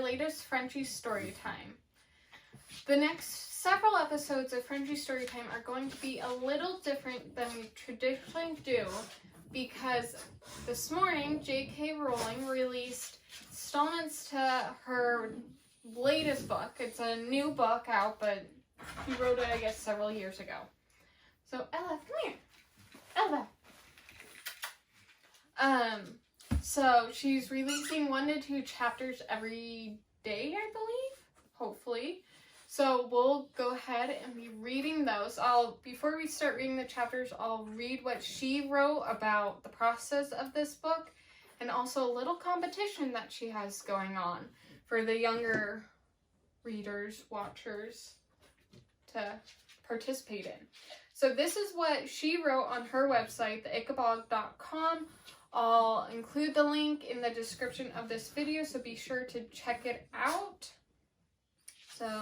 latest Frenchie story time. The next several episodes of Frenchie story time are going to be a little different than we traditionally do because this morning J.K. Rowling released installments to her latest book. It's a new book out, but she wrote it, I guess, several years ago. So, Ella, come here. Ella. So she's releasing 1 to 2 chapters every day, I believe, hopefully. So we'll go ahead and be reading those. Before we start reading the chapters, I'll read what she wrote about the process of this book and also a little competition that she has going on for the younger readers, watchers to participate in. So this is what she wrote on her website, Ickabog.com. I'll include the link in the description of this video, so be sure to check it out. So,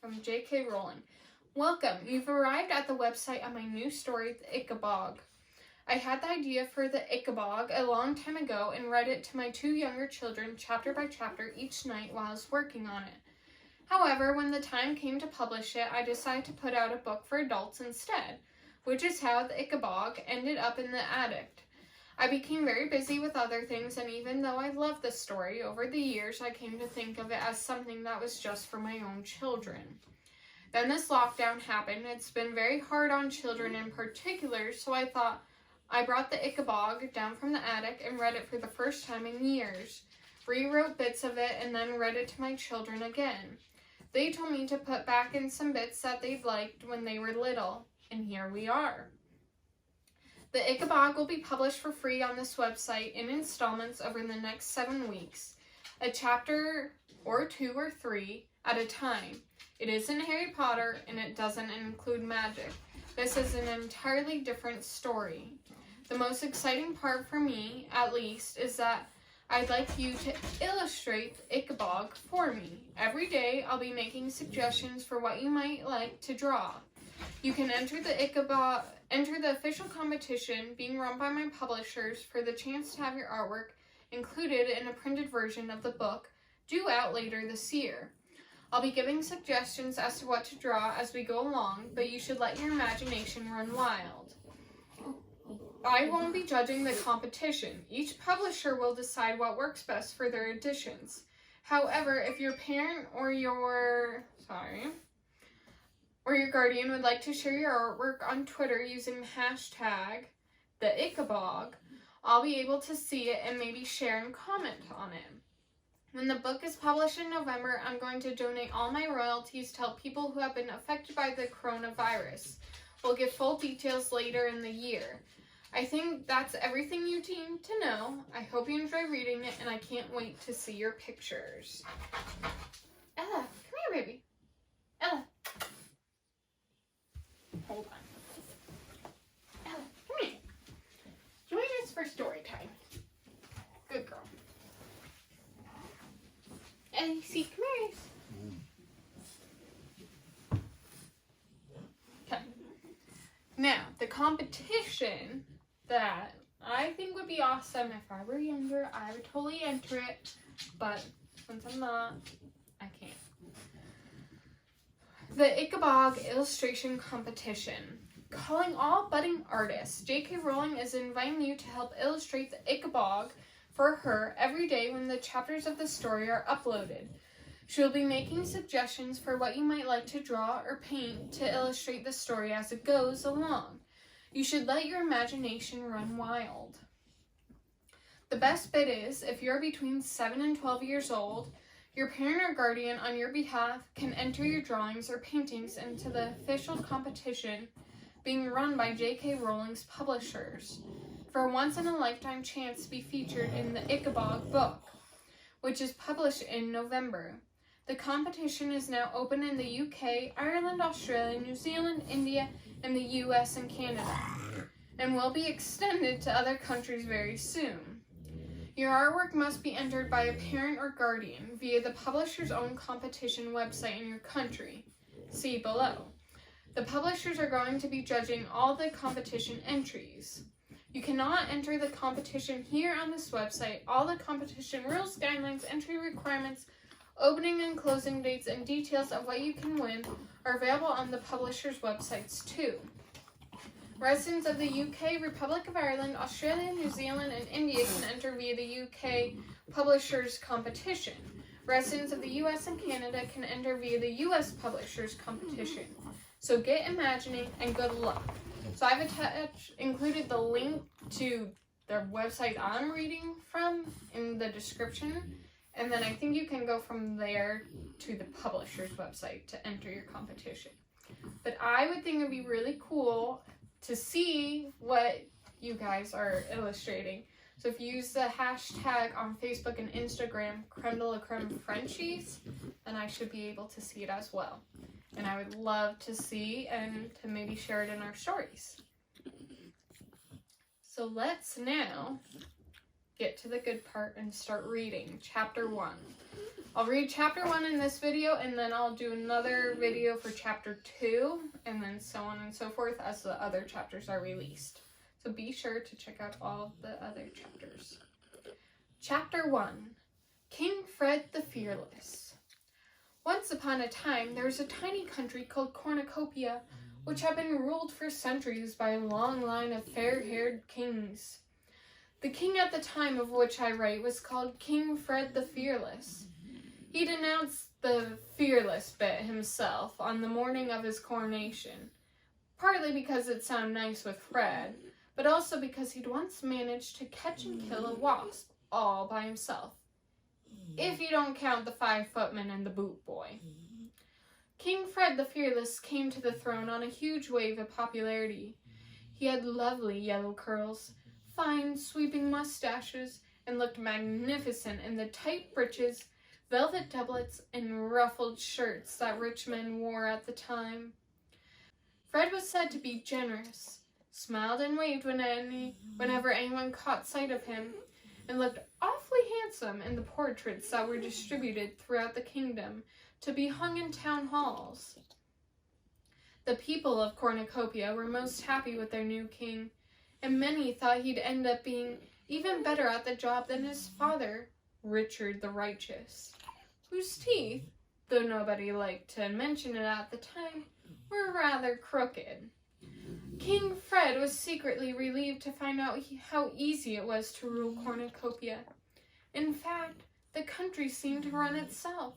from J.K. Rowling. Welcome. You've arrived at the website of my new story, The Ickabog. I had the idea for The Ickabog a long time ago and read it to my 2 younger children chapter by chapter each night while I was working on it. However, when the time came to publish it, I decided to put out a book for adults instead, which is how The Ickabog ended up in the attic. I became very busy with other things, and even though I loved this story, over the years I came to think of it as something that was just for my own children. Then this lockdown happened. It's been very hard on children in particular, so I thought I brought The Ickabog down from the attic and read it for the first time in years, rewrote bits of it, and then read it to my children again. They told me to put back in some bits that they'd liked when they were little, and here we are. The Ickabog will be published for free on this website in installments over the next 7 weeks, a chapter or 2 or 3 at a time. It isn't Harry Potter, and it doesn't include magic. This is an entirely different story. The most exciting part for me, at least, is that I'd like you to illustrate the Ickabog for me. Every day, I'll be making suggestions for what you might like to draw. You can enter the official competition being run by my publishers for the chance to have your artwork included in a printed version of the book due out later this year. I'll be giving suggestions as to what to draw as we go along, but you should let your imagination run wild. I won't be judging the competition. Each publisher will decide what works best for their editions. However, if your parent or your guardian would like to share your artwork on Twitter using the hashtag #TheIckabog, I'll be able to see it and maybe share and comment on it. When the book is published in November, I'm going to donate all my royalties to help people who have been affected by the coronavirus. We'll give full details later in the year. I think that's everything you need to know. I hope you enjoy reading it, and I can't wait to see your pictures. Ella, come here, baby. Ella. Hold on. Ella, come here. Join us for story time. Good girl. Ellie, see, come here. Okay. Now, the competition that I think would be awesome if I were younger, I would totally enter it, but since I'm not, I can't. The Ickabog Illustration Competition. Calling all budding artists, J.K. Rowling is inviting you to help illustrate the Ickabog for her every day when the chapters of the story are uploaded. She will be making suggestions for what you might like to draw or paint to illustrate the story as it goes along. You should let your imagination run wild. The best bit is, if you're between 7 and 12 years old, your parent or guardian on your behalf can enter your drawings or paintings into the official competition being run by J.K. Rowling's publishers for a once-in-a-lifetime chance to be featured in the Ickabog book, which is published in November. The competition is now open in the UK, Ireland, Australia, New Zealand, India, and the US and Canada, and will be extended to other countries very soon. Your artwork must be entered by a parent or guardian via the publisher's own competition website in your country. See below. The publishers are going to be judging all the competition entries. You cannot enter the competition here on this website. All the competition rules, guidelines, entry requirements Opening and closing dates and details of what you can win are available on the publisher's websites too. Residents of the UK, Republic of Ireland, Australia, New Zealand, and India can enter via the UK Publishers Competition. Residents of the US and Canada can enter via the US Publishers Competition. So get imagining and good luck. So I've included the link to their website I'm reading from in the description. And then I think you can go from there to the publisher's website to enter your competition. But I would think it'd be really cool to see what you guys are illustrating. So if you use the hashtag on Facebook and Instagram, Creme de la Creme Frenchies, then I should be able to see it as well. And I would love to see and to maybe share it in our stories. So let's now get to the good part and start reading Chapter 1. I'll read Chapter 1 in this video, and then I'll do another video for Chapter 2, and then so on and so forth as the other chapters are released. So be sure to check out all the other chapters. Chapter 1. King Fred the Fearless. Once upon a time, there was a tiny country called Cornucopia, which had been ruled for centuries by a long line of fair-haired kings. The king at the time of which I write was called King Fred the Fearless. He denounced the fearless bit himself on the morning of his coronation, partly because it sounded nice with Fred, but also because he'd once managed to catch and kill a wasp all by himself, if you don't count the 5-footman and the boot boy. King Fred the Fearless came to the throne on a huge wave of popularity. He had lovely yellow curls, fine sweeping mustaches, and looked magnificent in the tight breeches, velvet doublets, and ruffled shirts that rich men wore at the time. Fred was said to be generous, smiled and waved whenever anyone caught sight of him, and looked awfully handsome in the portraits that were distributed throughout the kingdom to be hung in town halls. The people of Cornucopia were most happy with their new king, and many thought he'd end up being even better at the job than his father, Richard the Righteous, whose teeth, though nobody liked to mention it at the time, were rather crooked. King Fred was secretly relieved to find out how easy it was to rule Cornucopia. In fact, the country seemed to run itself.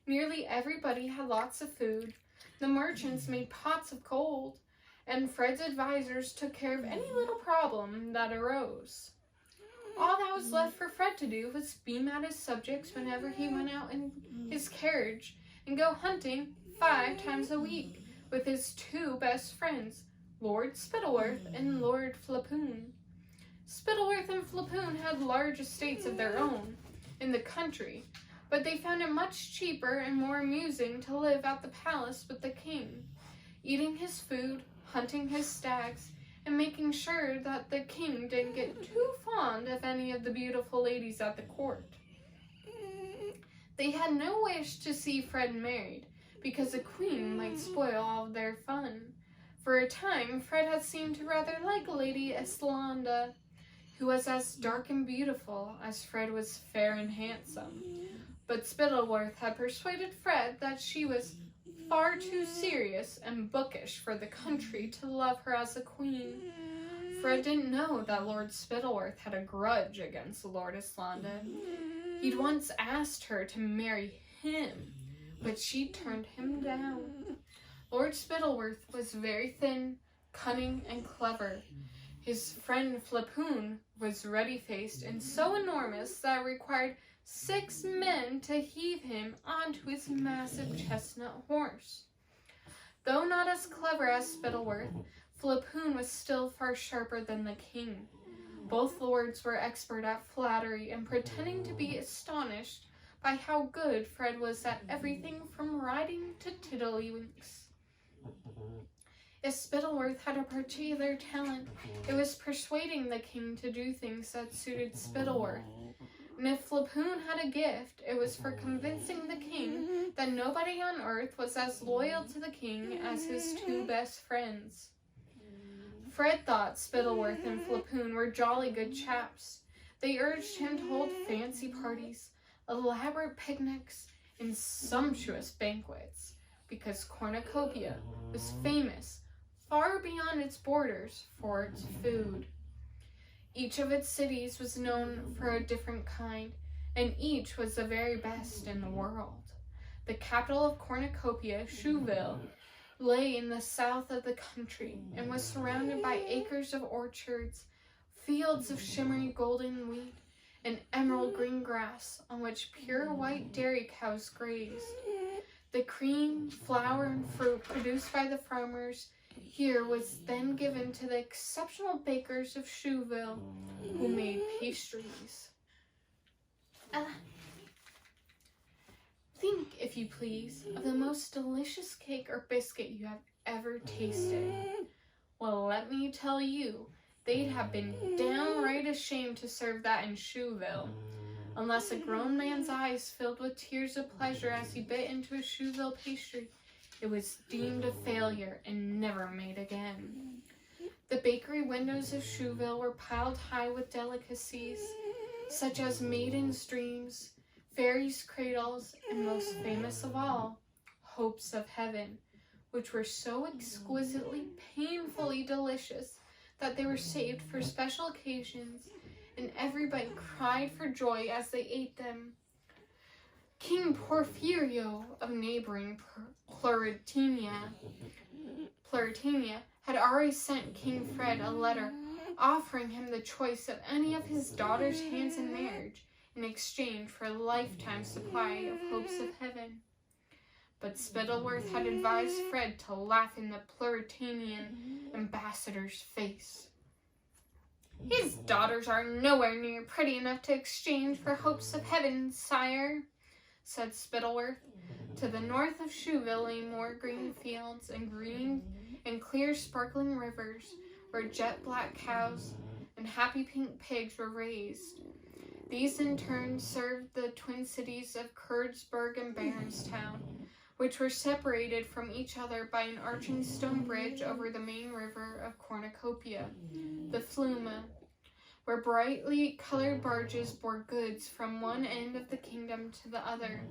Nearly everybody had lots of food, the merchants made pots of gold, and Fred's advisors took care of any little problem that arose. All that was left for Fred to do was beam at his subjects whenever he went out in his carriage and go hunting 5 times a week with his 2 best friends, Lord Spittleworth and Lord Flapoon. Spittleworth and Flapoon had large estates of their own in the country, but they found it much cheaper and more amusing to live at the palace with the king, eating his food, hunting his stags, and making sure that the king didn't get too fond of any of the beautiful ladies at the court. They had no wish to see Fred married, because the queen might spoil all of their fun. For a time, Fred had seemed to rather like Lady Eslanda, who was as dark and beautiful as Fred was fair and handsome. But Spittleworth had persuaded Fred that she was far too serious and bookish for the country to love her as a queen. Fred didn't know that Lord Spittleworth had a grudge against Lord Eslanda. He'd once asked her to marry him, but she turned him down. Lord Spittleworth was very thin, cunning, and clever. His friend Flapoon was ruddy-faced and so enormous that it required 6 men to heave him onto his massive chestnut horse. Though not as clever as Spittleworth, Flapoon was still far sharper than the king. Both lords were expert at flattery and pretending to be astonished by how good Fred was at everything from riding to tiddlywinks. If Spittleworth had a particular talent, it was persuading the king to do things that suited Spittleworth. And if Flapoon had a gift, it was for convincing the king that nobody on earth was as loyal to the king as his 2 best friends. Fred thought Spittleworth and Flapoon were jolly good chaps. They urged him to hold fancy parties, elaborate picnics, in sumptuous banquets, because Cornucopia was famous far beyond its borders for its food. Each of its cities was known for a different kind, and each was the very best in the world. The capital of Cornucopia, Chouville, lay in the south of the country and was surrounded by acres of orchards, fields of shimmering golden wheat, and emerald green grass on which pure white dairy cows grazed. The cream, flour, and fruit produced by the farmers here was then given to the exceptional bakers of Chouville, who made pastries. Think, if you please, of the most delicious cake or biscuit you have ever tasted. Well, let me tell you, they'd have been downright ashamed to serve that in Chouville, unless a grown man's eyes filled with tears of pleasure as he bit into a Chouville pastry. It was deemed a failure and never made again. The bakery windows of Chouville were piled high with delicacies, such as maidens' dreams, fairies' cradles, and most famous of all, hopes of heaven, which were so exquisitely, painfully delicious that they were saved for special occasions, and everybody cried for joy as they ate them. King Porphyrio of neighboring Pleuretania had already sent King Fred a letter offering him the choice of any of his daughter's hands in marriage in exchange for a lifetime supply of hopes of heaven. But Spittleworth had advised Fred to laugh in the Pleuretanian ambassador's face. "His daughters are nowhere near pretty enough to exchange for hopes of heaven, sire," said Spittleworth. To the north of Chouville lay more green fields and clear sparkling rivers, where jet-black cows and happy pink pigs were raised. These in turn served the twin cities of Curdsburg and Baronstown, which were separated from each other by an arching stone bridge over the main river of Cornucopia, the Flume, where brightly colored barges bore goods from one end of the kingdom to the other.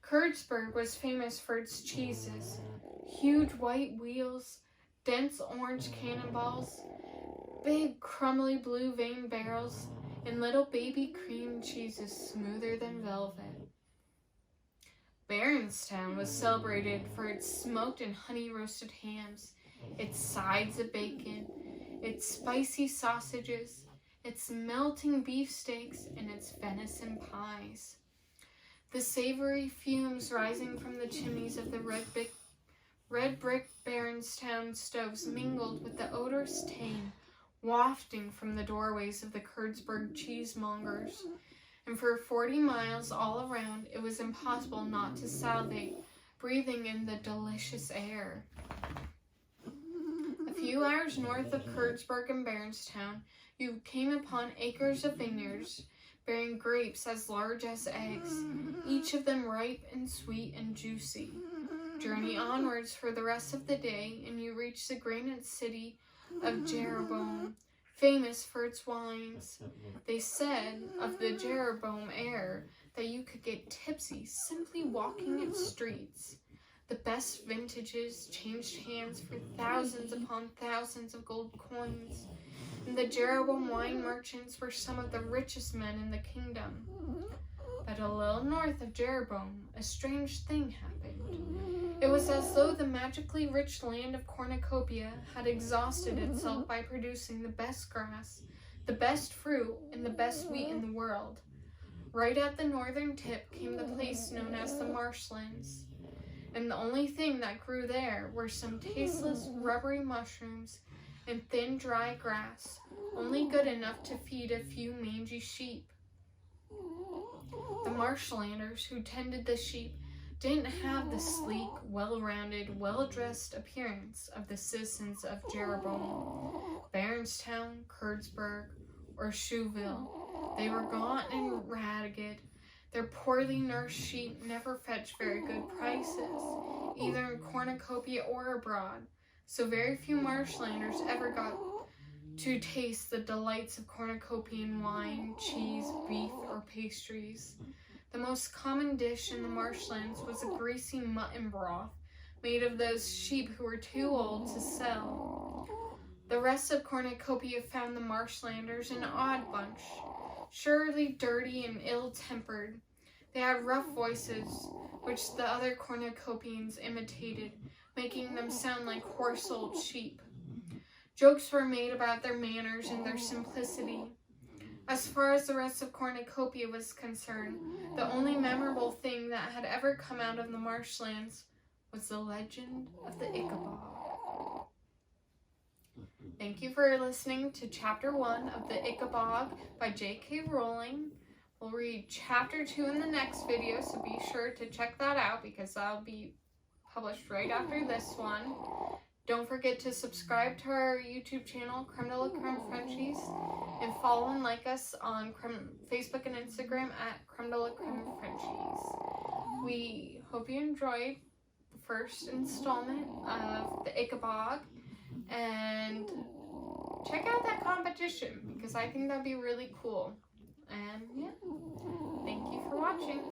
Curdsburg was famous for its cheeses, huge white wheels, dense orange cannonballs, big crumbly blue veined barrels, and little baby cream cheeses smoother than velvet. Baronstown was celebrated for its smoked and honey-roasted hams, its sides of bacon, its spicy sausages, its melting beefsteaks, and its venison pies. The savory fumes rising from the chimneys of the red brick Baronstown stoves mingled with the odorous tang wafting from the doorways of the Curdsburg cheesemongers, and for 40 miles all around it was impossible not to salivate, breathing in the delicious air. A few hours north of Curdsburg and Baronstown, you came upon acres of vineyards bearing grapes as large as eggs, each of them ripe and sweet and juicy. Journey onwards for the rest of the day, and you reach the granite city of Jeroboam, famous for its wines. They said of the Jeroboam air that you could get tipsy simply walking its streets. The best vintages changed hands for thousands upon thousands of gold coins, and the Jeroboam wine merchants were some of the richest men in the kingdom. But a little north of Jeroboam, a strange thing happened. It was as though the magically rich land of Cornucopia had exhausted itself by producing the best grass, the best fruit, and the best wheat in the world. Right at the northern tip came the place known as the marshlands, and the only thing that grew there were some tasteless, rubbery mushrooms and thin, dry grass, only good enough to feed a few mangy sheep. The marshlanders who tended the sheep didn't have the sleek, well-rounded, well-dressed appearance of the citizens of Jeroboam, Baronstown, Curdsburg, or Chouville. They were gaunt and ragged. Their poorly nursed sheep never fetched very good prices, either in Cornucopia or abroad, so very few marshlanders ever got to taste the delights of Cornucopian wine, cheese, beef, or pastries. The most common dish in the marshlands was a greasy mutton broth made of those sheep who were too old to sell. The rest of Cornucopia found the marshlanders an odd bunch, surely dirty and ill-tempered. They had rough voices, which the other cornucopians imitated, making them sound like hoarse old sheep. Jokes were made about their manners and their simplicity. As far as the rest of Cornucopia was concerned, the only memorable thing that had ever come out of the marshlands was the legend of the Ickabog. Thank you for listening to Chapter 1 of the Ickabog by J.K. Rowling. We'll read Chapter 2 in the next video, so be sure to check that out because that'll be published right after this one. Don't forget to subscribe to our YouTube channel, Créme Frenchies, and follow and like us on Facebook and Instagram at Créme Frenchies. We hope you enjoyed the first installment of the Ickabog, and check out that competition because I think that'd be really cool. And yeah, thank you for watching.